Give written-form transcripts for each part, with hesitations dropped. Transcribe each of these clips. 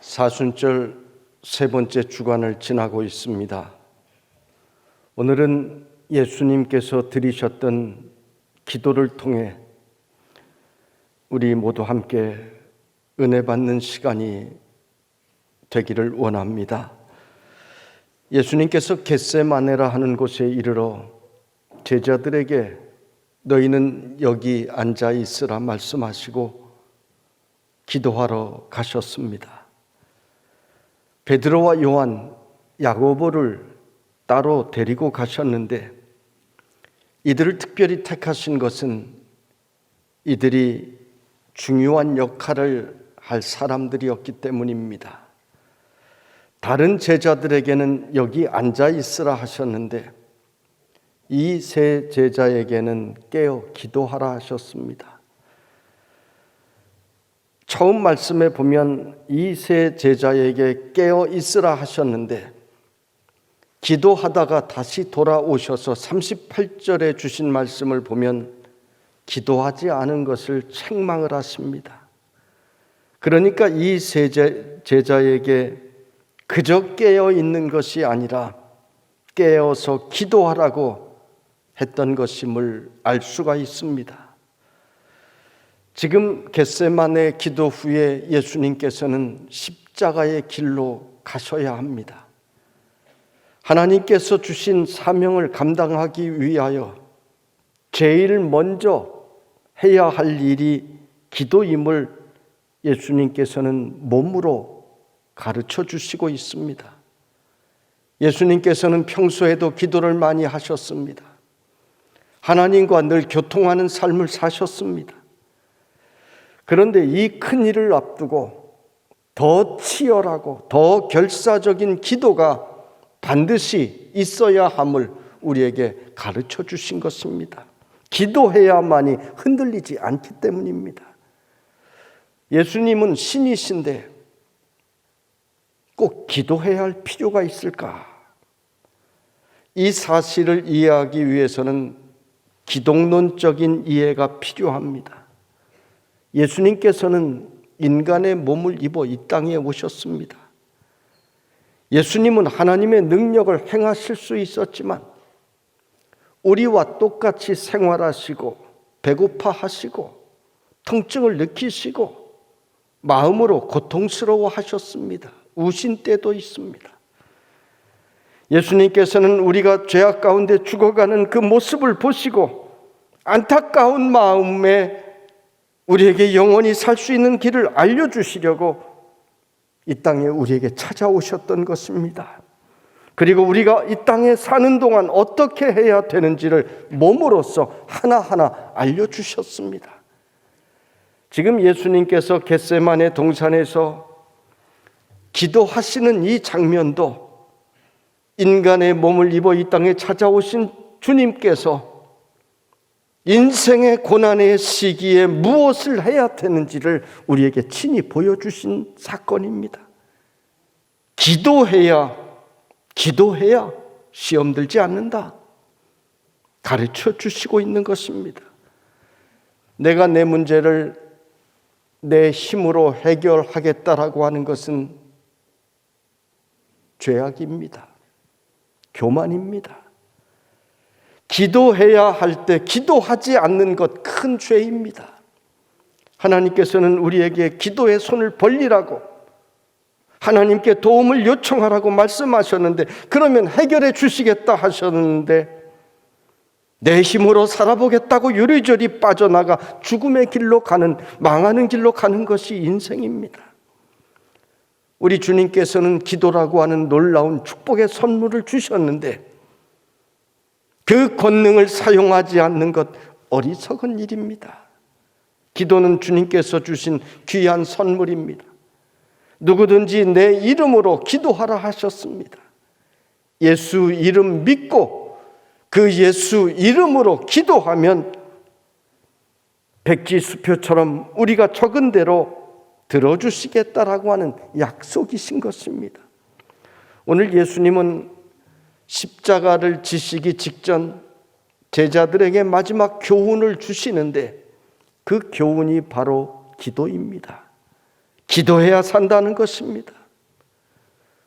사순절 세 번째 주간을 지나고 있습니다. 오늘은 예수님께서 드리셨던 기도를 통해 우리 모두 함께 은혜 받는 시간이 되기를 원합니다. 예수님께서 겟세마네라 하는 곳에 이르러 제자들에게 너희는 여기 앉아 있으라 말씀하시고 기도하러 가셨습니다. 베드로와 요한, 야고보를 따로 데리고 가셨는데 이들을 특별히 택하신 것은 이들이 중요한 역할을 할 사람들이었기 때문입니다. 다른 제자들에게는 여기 앉아 있으라 하셨는데 이 세 제자에게는 깨어 기도하라 하셨습니다. 처음 말씀에 보면 이 세 제자에게 깨어 있으라 하셨는데 기도하다가 다시 돌아오셔서 38절에 주신 말씀을 보면 기도하지 않은 것을 책망을 하십니다. 그러니까 이 세 제자에게 그저 깨어 있는 것이 아니라 깨어서 기도하라고 했던 것임을 알 수가 있습니다. 지금 겟세마네 기도 후에 예수님께서는 십자가의 길로 가셔야 합니다. 하나님께서 주신 사명을 감당하기 위하여 제일 먼저 해야 할 일이 기도임을 예수님께서는 몸으로 가르쳐 주시고 있습니다. 예수님께서는 평소에도 기도를 많이 하셨습니다. 하나님과 늘 교통하는 삶을 사셨습니다. 그런데 이 큰 일을 앞두고 더 치열하고 더 결사적인 기도가 반드시 있어야 함을 우리에게 가르쳐 주신 것입니다. 기도해야만이 흔들리지 않기 때문입니다. 예수님은 신이신데 꼭 기도해야 할 필요가 있을까? 이 사실을 이해하기 위해서는 기독론적인 이해가 필요합니다. 예수님께서는 인간의 몸을 입어 이 땅에 오셨습니다. 예수님은 하나님의 능력을 행하실 수 있었지만 우리와 똑같이 생활하시고 배고파하시고 통증을 느끼시고 마음으로 고통스러워 하셨습니다. 우신 때도 있습니다. 예수님께서는 우리가 죄악 가운데 죽어가는 그 모습을 보시고 안타까운 마음에 우리에게 영원히 살 수 있는 길을 알려주시려고 이 땅에 우리에게 찾아오셨던 것입니다. 그리고 우리가 이 땅에 사는 동안 어떻게 해야 되는지를 몸으로써 하나하나 알려주셨습니다. 지금 예수님께서 겟세마네 동산에서 기도하시는 이 장면도 인간의 몸을 입어 이 땅에 찾아오신 주님께서 인생의 고난의 시기에 무엇을 해야 되는지를 우리에게 친히 보여주신 사건입니다. 기도해야 시험 들지 않는다. 가르쳐 주시고 있는 것입니다. 내가 내 문제를 내 힘으로 해결하겠다라고 하는 것은 죄악입니다. 교만입니다. 기도해야 할 때 기도하지 않는 것 큰 죄입니다. 하나님께서는 우리에게 기도의 손을 벌리라고 하나님께 도움을 요청하라고 말씀하셨는데 그러면 해결해 주시겠다 하셨는데 내 힘으로 살아보겠다고 요리조리 빠져나가 죽음의 길로 가는 망하는 길로 가는 것이 인생입니다. 우리 주님께서는 기도라고 하는 놀라운 축복의 선물을 주셨는데 그 권능을 사용하지 않는 것 어리석은 일입니다. 기도는 주님께서 주신 귀한 선물입니다. 누구든지 내 이름으로 기도하라 하셨습니다. 예수 이름 믿고 그 예수 이름으로 기도하면 백지수표처럼 우리가 적은 대로 들어주시겠다라고 하는 약속이신 것입니다. 오늘 예수님은 십자가를 지시기 직전 제자들에게 마지막 교훈을 주시는데 그 교훈이 바로 기도입니다. 기도해야 산다는 것입니다.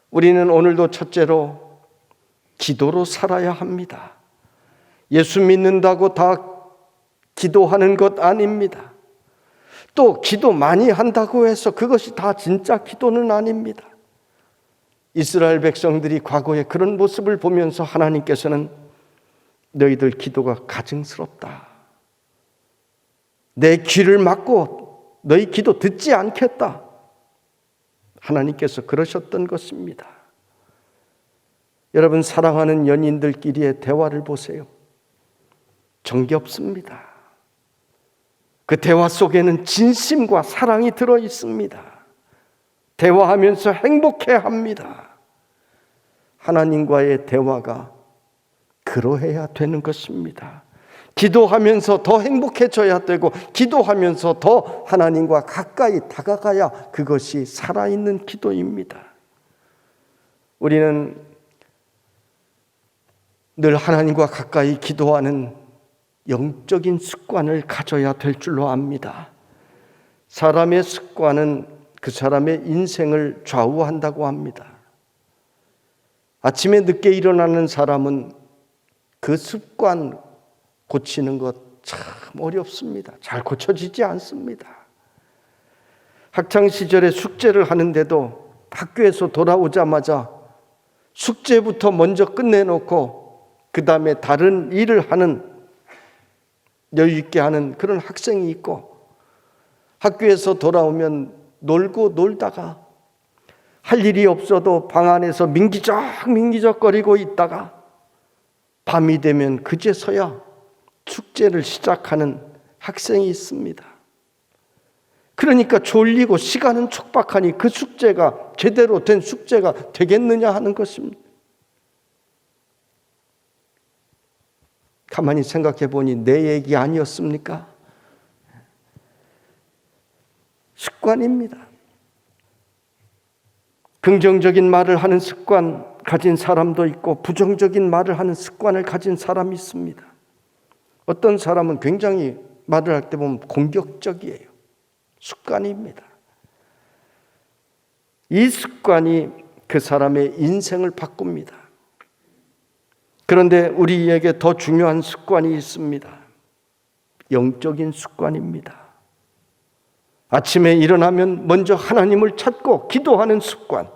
우리는 오늘도 첫째로 기도로 살아야 합니다. 예수 믿는다고 다 기도하는 것 아닙니다. 또 기도 많이 한다고 해서 그것이 다 진짜 기도는 아닙니다. 이스라엘 백성들이 과거에 그런 모습을 보면서 하나님께서는 너희들 기도가 가증스럽다. 내 귀를 막고 너희 기도 듣지 않겠다. 하나님께서 그러셨던 것입니다. 여러분, 사랑하는 연인들끼리의 대화를 보세요. 정겹습니다. 그 대화 속에는 진심과 사랑이 들어 있습니다. 대화하면서 행복해합니다. 하나님과의 대화가 그러해야 되는 것입니다. 기도하면서 더 행복해져야 되고, 기도하면서 더 하나님과 가까이 다가가야 그것이 살아있는 기도입니다. 우리는 늘 하나님과 가까이 기도하는 영적인 습관을 가져야 될 줄로 압니다. 사람의 습관은 그 사람의 인생을 좌우한다고 합니다. 아침에 늦게 일어나는 사람은 그 습관 고치는 것 참 어렵습니다. 잘 고쳐지지 않습니다. 학창시절에 숙제를 하는데도 학교에서 돌아오자마자 숙제부터 먼저 끝내놓고 그 다음에 다른 일을 하는, 여유 있게 하는 그런 학생이 있고, 학교에서 돌아오면 놀고 놀다가 할 일이 없어도 방 안에서 민기적거리고 있다가 밤이 되면 그제서야 숙제를 시작하는 학생이 있습니다. 그러니까 졸리고 시간은 촉박하니 그 숙제가 제대로 된 숙제가 되겠느냐 하는 것입니다. 가만히 생각해 보니 내 얘기 아니었습니까? 습관입니다. 긍정적인 말을 하는 습관 가진 사람도 있고 부정적인 말을 하는 습관을 가진 사람이 있습니다. 어떤 사람은 굉장히 말을 할 때 보면 공격적이에요. 습관입니다. 이 습관이 그 사람의 인생을 바꿉니다. 그런데 우리에게 더 중요한 습관이 있습니다. 영적인 습관입니다. 아침에 일어나면 먼저 하나님을 찾고 기도하는 습관,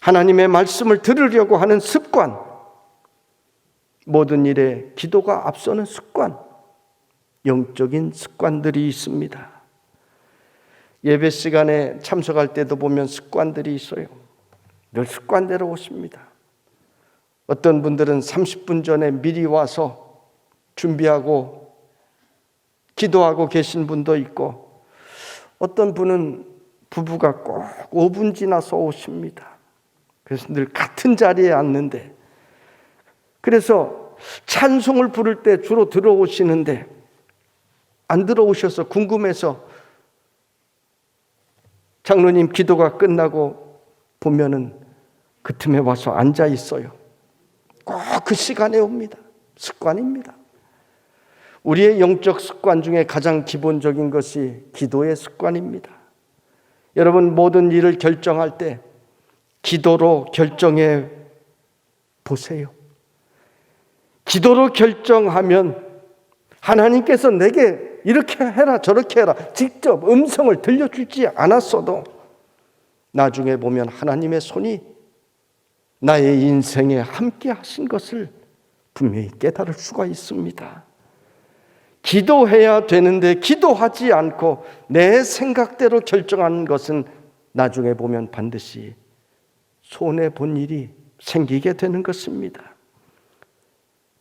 하나님의 말씀을 들으려고 하는 습관, 모든 일에 기도가 앞서는 습관, 영적인 습관들이 있습니다. 예배 시간에 참석할 때도 보면 습관들이 있어요. 늘 습관대로 오십니다. 어떤 분들은 30분 전에 미리 와서 준비하고 기도하고 계신 분도 있고, 어떤 분은 부부가 꼭 5분 지나서 오십니다. 그래서 늘 같은 자리에 앉는데, 그래서 찬송을 부를 때 주로 들어오시는데 안 들어오셔서 궁금해서 장로님 기도가 끝나고 보면은 그 틈에 와서 앉아 있어요. 꼭 그 시간에 옵니다. 습관입니다. 우리의 영적 습관 중에 가장 기본적인 것이 기도의 습관입니다. 여러분, 모든 일을 결정할 때 기도로 결정해 보세요. 기도로 결정하면 하나님께서 내게 이렇게 해라 저렇게 해라 직접 음성을 들려주지 않았어도 나중에 보면 하나님의 손이 나의 인생에 함께 하신 것을 분명히 깨달을 수가 있습니다. 기도해야 되는데 기도하지 않고 내 생각대로 결정하는 것은 나중에 보면 반드시 손해본 일이 생기게 되는 것입니다.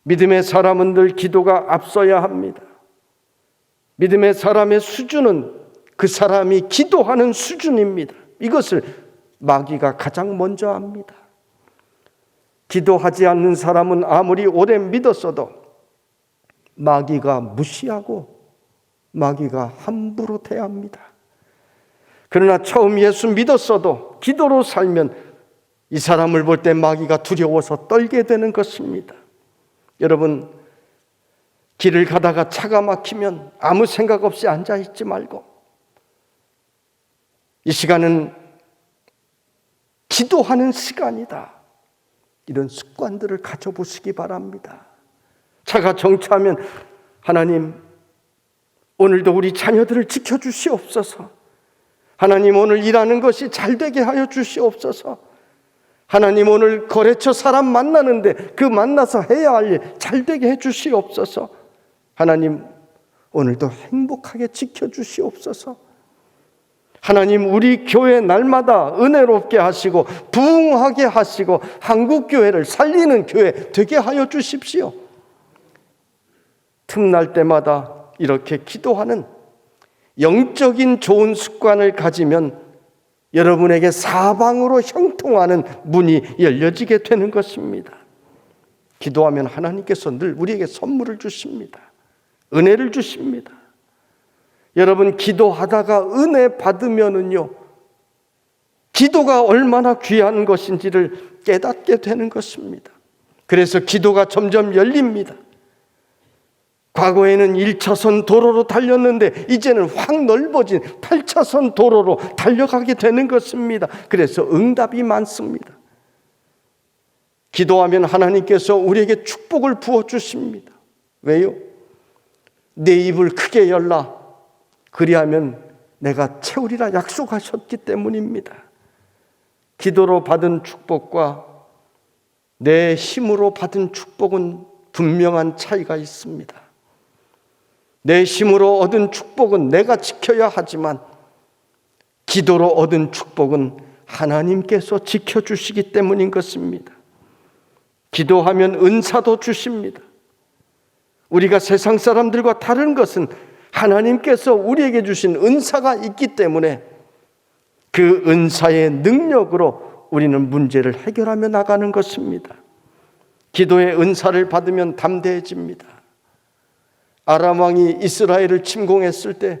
믿음의 사람은 늘 기도가 앞서야 합니다. 믿음의 사람의 수준은 그 사람이 기도하는 수준입니다. 이것을 마귀가 가장 먼저 압니다. 기도하지 않는 사람은 아무리 오래 믿었어도 마귀가 무시하고 마귀가 함부로 대합니다. 그러나 처음 예수 믿었어도 기도로 살면 이 사람을 볼 때 마귀가 두려워서 떨게 되는 것입니다. 여러분, 길을 가다가 차가 막히면 아무 생각 없이 앉아있지 말고 이 시간은 기도하는 시간이다. 이런 습관들을 가져보시기 바랍니다. 차가 정차하면 하나님, 오늘도 우리 자녀들을 지켜주시옵소서. 하나님, 오늘 일하는 것이 잘되게 하여 주시옵소서. 하나님, 오늘 거래처 사람 만나는데 그 만나서 해야 할 일 잘되게 해주시옵소서. 하나님, 오늘도 행복하게 지켜주시옵소서. 하나님, 우리 교회 날마다 은혜롭게 하시고 부흥하게 하시고 한국교회를 살리는 교회 되게 하여 주십시오. 틈날 때마다 이렇게 기도하는 영적인 좋은 습관을 가지면 여러분에게 사방으로 형통하는 문이 열려지게 되는 것입니다. 기도하면 하나님께서 늘 우리에게 선물을 주십니다. 은혜를 주십니다. 여러분, 기도하다가 은혜 받으면은요, 기도가 얼마나 귀한 것인지를 깨닫게 되는 것입니다. 그래서 기도가 점점 열립니다. 과거에는 1차선 도로로 달렸는데 이제는 확 넓어진 8차선 도로로 달려가게 되는 것입니다. 그래서 응답이 많습니다. 기도하면 하나님께서 우리에게 축복을 부어주십니다. 왜요? 내 입을 크게 열라. 그리하면 내가 채우리라 약속하셨기 때문입니다. 기도로 받은 축복과 내 힘으로 받은 축복은 분명한 차이가 있습니다. 내 힘으로 얻은 축복은 내가 지켜야 하지만 기도로 얻은 축복은 하나님께서 지켜주시기 때문인 것입니다. 기도하면 은사도 주십니다. 우리가 세상 사람들과 다른 것은 하나님께서 우리에게 주신 은사가 있기 때문에 그 은사의 능력으로 우리는 문제를 해결하며 나가는 것입니다. 기도의 은사를 받으면 담대해집니다. 아람 왕이 이스라엘을 침공했을 때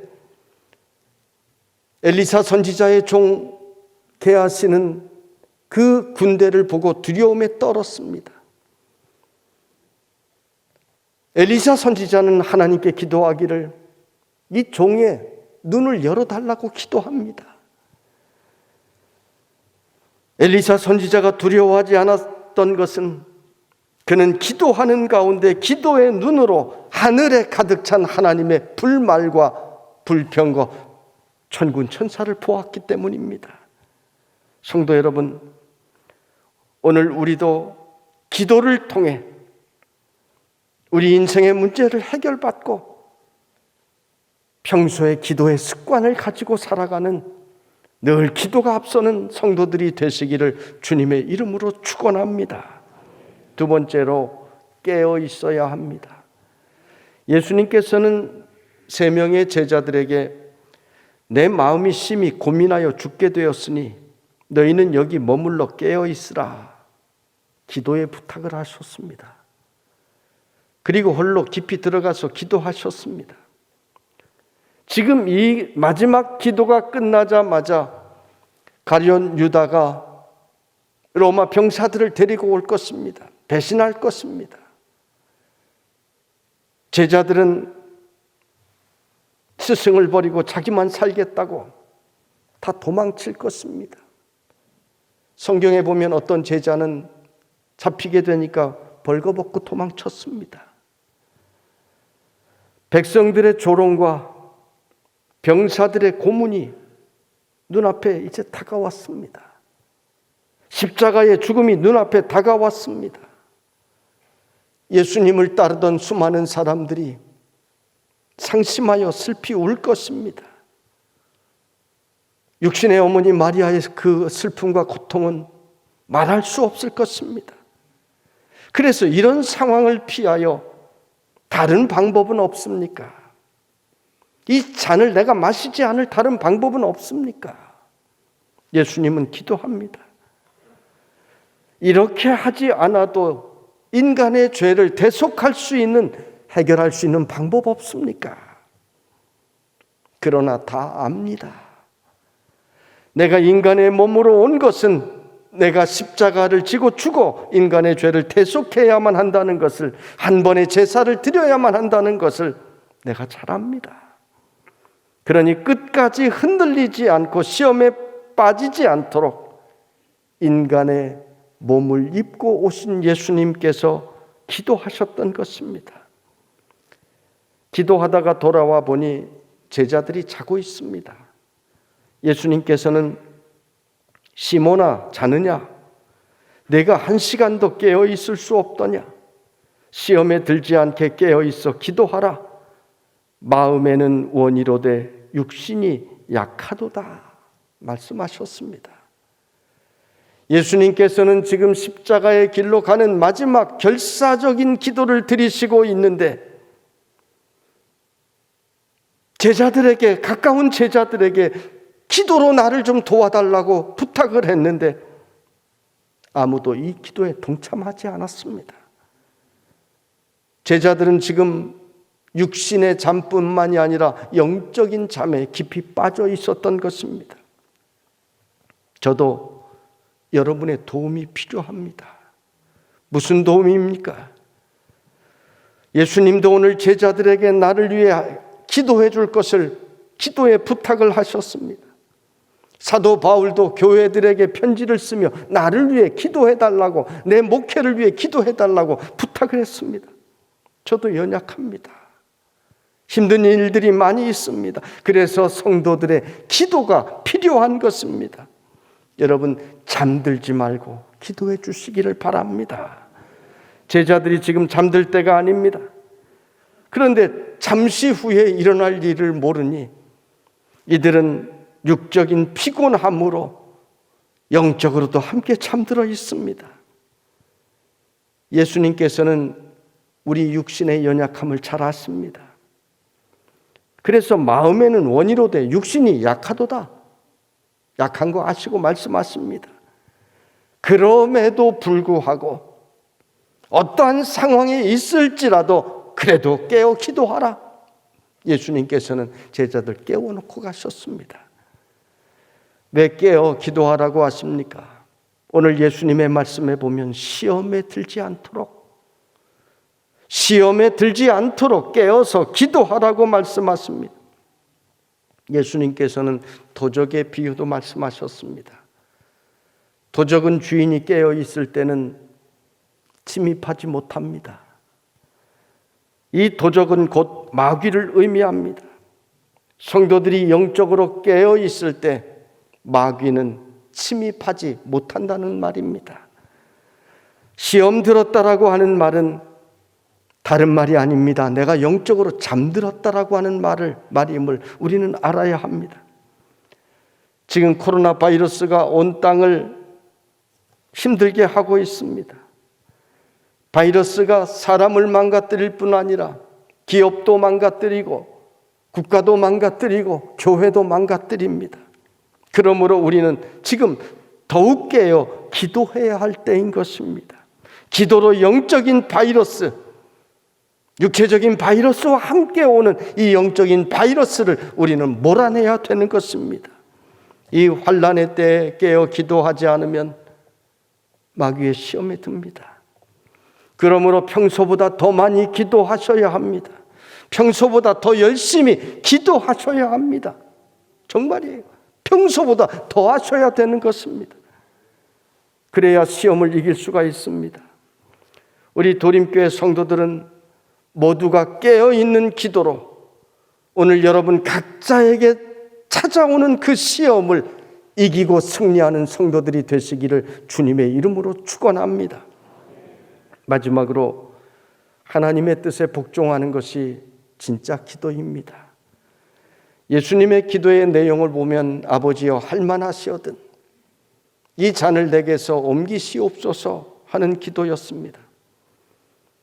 엘리사 선지자의 종 게하시는 그 군대를 보고 두려움에 떨었습니다. 엘리사 선지자는 하나님께 기도하기를 이 종의 눈을 열어달라고 기도합니다. 엘리사 선지자가 두려워하지 않았던 것은 그는 기도하는 가운데 기도의 눈으로 하늘에 가득 찬 하나님의 불말과 불평과 천군 천사를 보았기 때문입니다. 성도 여러분, 오늘 우리도 기도를 통해 우리 인생의 문제를 해결받고 평소에 기도의 습관을 가지고 살아가는 늘 기도가 앞서는 성도들이 되시기를 주님의 이름으로 축원합니다. 두 번째로 깨어 있어야 합니다. 예수님께서는 3명의 제자들에게 내 마음이 심히 고민하여 죽게 되었으니 너희는 여기 머물러 깨어 있으라 기도의 부탁을 하셨습니다. 그리고 홀로 깊이 들어가서 기도하셨습니다. 지금 이 마지막 기도가 끝나자마자 가룟 유다가 로마 병사들을 데리고 올 것입니다. 배신할 것입니다. 제자들은 스승을 버리고 자기만 살겠다고 다 도망칠 것입니다. 성경에 보면 어떤 제자는 잡히게 되니까 벌거벗고 도망쳤습니다. 백성들의 조롱과 병사들의 고문이 눈앞에 이제 다가왔습니다. 십자가의 죽음이 눈앞에 다가왔습니다. 예수님을 따르던 수많은 사람들이 상심하여 슬피 울 것입니다. 육신의 어머니 마리아의 그 슬픔과 고통은 말할 수 없을 것입니다. 그래서 이런 상황을 피하여 다른 방법은 없습니까? 이 잔을 내가 마시지 않을 다른 방법은 없습니까? 예수님은 기도합니다. 이렇게 하지 않아도 인간의 죄를 대속할 수 있는, 해결할 수 있는 방법 없습니까? 그러나 다 압니다. 내가 인간의 몸으로 온 것은 내가 십자가를 지고 죽어 인간의 죄를 대속해야만 한다는 것을, 한 번의 제사를 드려야만 한다는 것을 내가 잘 압니다. 그러니 끝까지 흔들리지 않고 시험에 빠지지 않도록 인간의 몸을 입고 오신 예수님께서 기도하셨던 것입니다. 기도하다가 돌아와 보니 제자들이 자고 있습니다. 예수님께서는 시몬아, 자느냐? 내가 1시간도 깨어 있을 수 없더냐? 시험에 들지 않게 깨어 있어 기도하라. 마음에는 원이로되 육신이 약하도다 말씀하셨습니다. 예수님께서는 지금 십자가의 길로 가는 마지막 결사적인 기도를 드리시고 있는데 제자들에게, 가까운 제자들에게 기도로 나를 좀 도와달라고 부탁을 했는데 아무도 이 기도에 동참하지 않았습니다. 제자들은 지금 육신의 잠뿐만이 아니라 영적인 잠에 깊이 빠져 있었던 것입니다. 저도 여러분의 도움이 필요합니다. 무슨 도움입니까? 예수님도 오늘 제자들에게 나를 위해 기도해 줄 것을 기도의 부탁을 하셨습니다. 사도 바울도 교회들에게 편지를 쓰며 나를 위해 기도해 달라고, 내 목회를 위해 기도해 달라고 부탁을 했습니다. 저도 연약합니다. 힘든 일들이 많이 있습니다. 그래서 성도들의 기도가 필요한 것입니다. 여러분, 잠들지 말고 기도해 주시기를 바랍니다. 제자들이 지금 잠들 때가 아닙니다. 그런데 잠시 후에 일어날 일을 모르니 이들은 육적인 피곤함으로 영적으로도 함께 잠들어 있습니다. 예수님께서는 우리 육신의 연약함을 잘 아십니다. 그래서 마음에는 원이로되 육신이 약하도다. 약한 거 아시고 말씀하십니다. 그럼에도 불구하고 어떠한 상황에 있을지라도 그래도 깨어 기도하라. 예수님께서는 제자들 깨워놓고 가셨습니다. 왜 깨어 기도하라고 하십니까? 오늘 예수님의 말씀에 보면 시험에 들지 않도록 깨어서 기도하라고 말씀하십니다. 예수님께서는 도적의 비유도 말씀하셨습니다. 도적은 주인이 깨어 있을 때는 침입하지 못합니다. 이 도적은 곧 마귀를 의미합니다. 성도들이 영적으로 깨어 있을 때 마귀는 침입하지 못한다는 말입니다. 시험 들었다라고 하는 말은 다른 말이 아닙니다. 내가 영적으로 잠들었다라고 하는 말임을 우리는 알아야 합니다. 지금 코로나 바이러스가 온 땅을 힘들게 하고 있습니다. 바이러스가 사람을 망가뜨릴 뿐 아니라 기업도 망가뜨리고 국가도 망가뜨리고 교회도 망가뜨립니다. 그러므로 우리는 지금 더욱 깨어 기도해야 할 때인 것입니다. 기도로 영적인 바이러스, 육체적인 바이러스와 함께 오는 이 영적인 바이러스를 우리는 몰아내야 되는 것입니다. 이 환난의 때에 깨어 기도하지 않으면 마귀의 시험에 듭니다. 그러므로 평소보다 더 많이 기도하셔야 합니다. 평소보다 더 열심히 기도하셔야 합니다. 정말이에요. 평소보다 더 하셔야 되는 것입니다. 그래야 시험을 이길 수가 있습니다. 우리 도림교회 성도들은 모두가 깨어있는 기도로 오늘 여러분 각자에게 찾아오는 그 시험을 이기고 승리하는 성도들이 되시기를 주님의 이름으로 축원합니다. 마지막으로 하나님의 뜻에 복종하는 것이 진짜 기도입니다. 예수님의 기도의 내용을 보면 아버지여 할만하시거든 이 잔을 내게서 옮기시옵소서 하는 기도였습니다.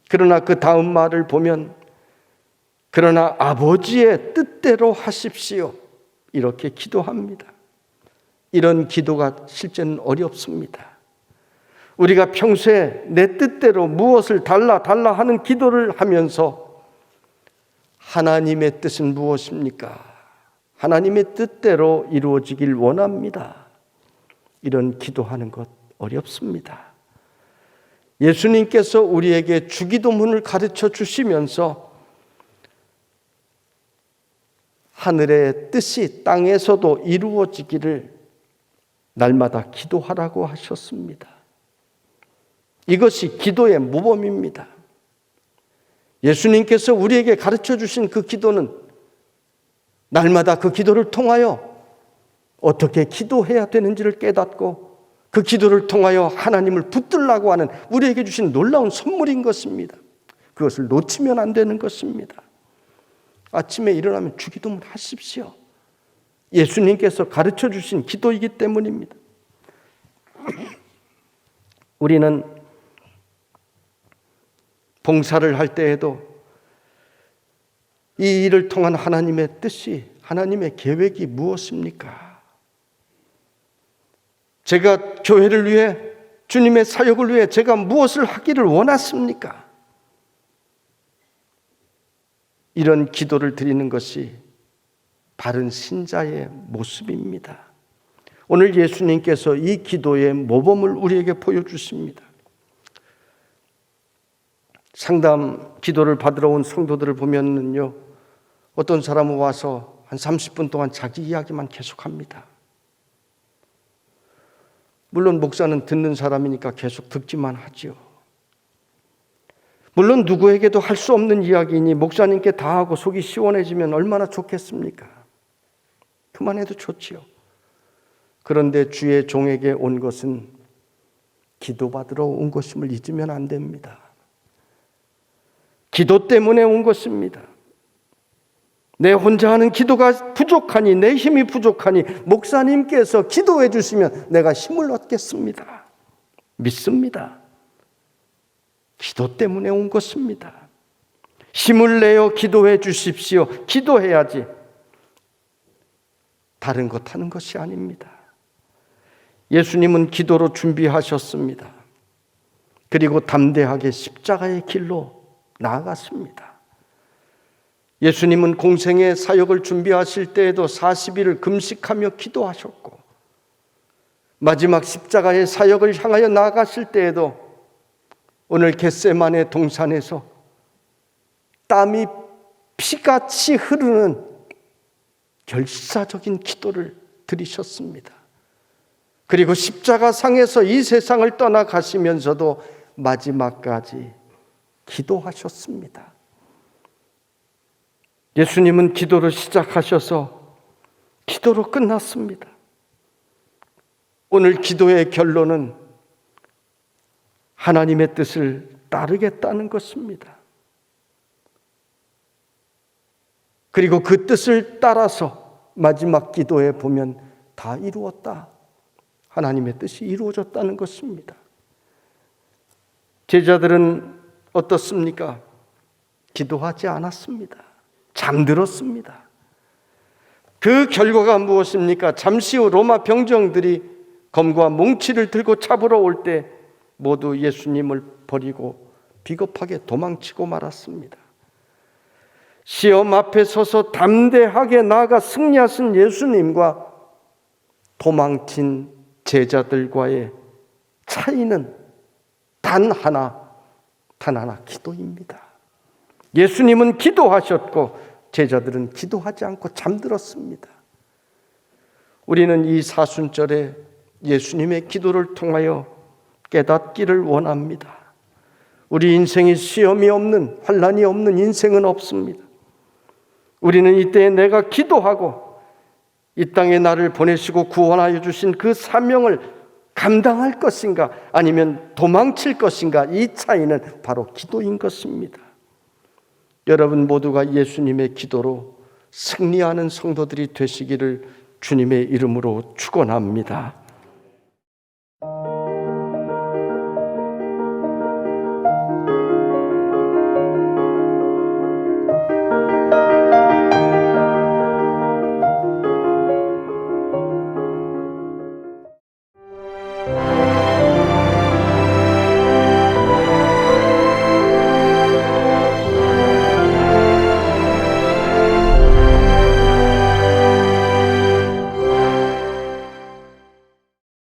그러나 그 다음 말을 보면 그러나 아버지의 뜻대로 하십시오 이렇게 기도합니다. 이런 기도가 실제는 어렵습니다. 우리가 평소에 내 뜻대로 무엇을 달라 하는 기도를 하면서 하나님의 뜻은 무엇입니까? 하나님의 뜻대로 이루어지길 원합니다. 이런 기도하는 것 어렵습니다. 예수님께서 우리에게 주기도문을 가르쳐 주시면서 하늘의 뜻이 땅에서도 이루어지기를 날마다 기도하라고 하셨습니다. 이것이 기도의 모범입니다. 예수님께서 우리에게 가르쳐 주신 그 기도는 날마다 그 기도를 통하여 어떻게 기도해야 되는지를 깨닫고 그 기도를 통하여 하나님을 붙들라고 하는 우리에게 주신 놀라운 선물인 것입니다. 그것을 놓치면 안 되는 것입니다. 아침에 일어나면 주기도문 하십시오. 예수님께서 가르쳐 주신 기도이기 때문입니다. 우리는 봉사를 할 때에도 이 일을 통한 하나님의 뜻이, 하나님의 계획이 무엇입니까? 제가 교회를 위해, 주님의 사역을 위해 제가 무엇을 하기를 원하십니까? 이런 기도를 드리는 것이 바른 신자의 모습입니다. 오늘 예수님께서 이 기도의 모범을 우리에게 보여주십니다. 상담 기도를 받으러 온 성도들을 보면요, 어떤 사람은 와서 한 30분 동안 자기 이야기만 계속합니다. 물론 목사는 듣는 사람이니까 계속 듣기만 하지요. 물론 누구에게도 할 수 없는 이야기이니 목사님께 다 하고 속이 시원해지면 얼마나 좋겠습니까? 그만해도 좋지요. 그런데 주의 종에게 온 것은 기도받으러 온 것임을 잊으면 안 됩니다. 기도 때문에 온 것입니다. 내 혼자 하는 기도가 부족하니, 내 힘이 부족하니 목사님께서 기도해 주시면 내가 힘을 얻겠습니다. 믿습니다. 기도 때문에 온 것입니다. 힘을 내어 기도해 주십시오. 기도해야지 다른 것 하는 것이 아닙니다. 예수님은 기도로 준비하셨습니다. 그리고 담대하게 십자가의 길로 나아갔습니다. 예수님은 공생의 사역을 준비하실 때에도 40일을 금식하며 기도하셨고, 마지막 십자가의 사역을 향하여 나아가실 때에도 오늘 겟세마네 동산에서 땀이 피같이 흐르는 결사적인 기도를 드리셨습니다. 그리고 십자가상에서 이 세상을 떠나가시면서도 마지막까지 기도하셨습니다. 예수님은 기도를 시작하셔서 기도로 끝났습니다. 오늘 기도의 결론은 하나님의 뜻을 따르겠다는 것입니다. 그리고 그 뜻을 따라서 마지막 기도에 보면 다 이루었다. 하나님의 뜻이 이루어졌다는 것입니다. 제자들은 어떻습니까? 기도하지 않았습니다. 잠들었습니다. 그 결과가 무엇입니까? 잠시 후 로마 병정들이 검과 몽치를 들고 잡으러 올 때 모두 예수님을 버리고 비겁하게 도망치고 말았습니다. 시험 앞에 서서 담대하게 나아가 승리하신 예수님과 도망친 제자들과의 차이는 단 하나, 기도입니다. 예수님은 기도하셨고 제자들은 기도하지 않고 잠들었습니다. 우리는 이 사순절에 예수님의 기도를 통하여 깨닫기를 원합니다. 우리 인생이 시험이 없는, 환난이 없는 인생은 없습니다. 우리는 이때에 내가 기도하고 이 땅에 나를 보내시고 구원하여 주신 그 사명을 감당할 것인가 아니면 도망칠 것인가, 이 차이는 바로 기도인 것입니다. 여러분 모두가 예수님의 기도로 승리하는 성도들이 되시기를 주님의 이름으로 축원합니다.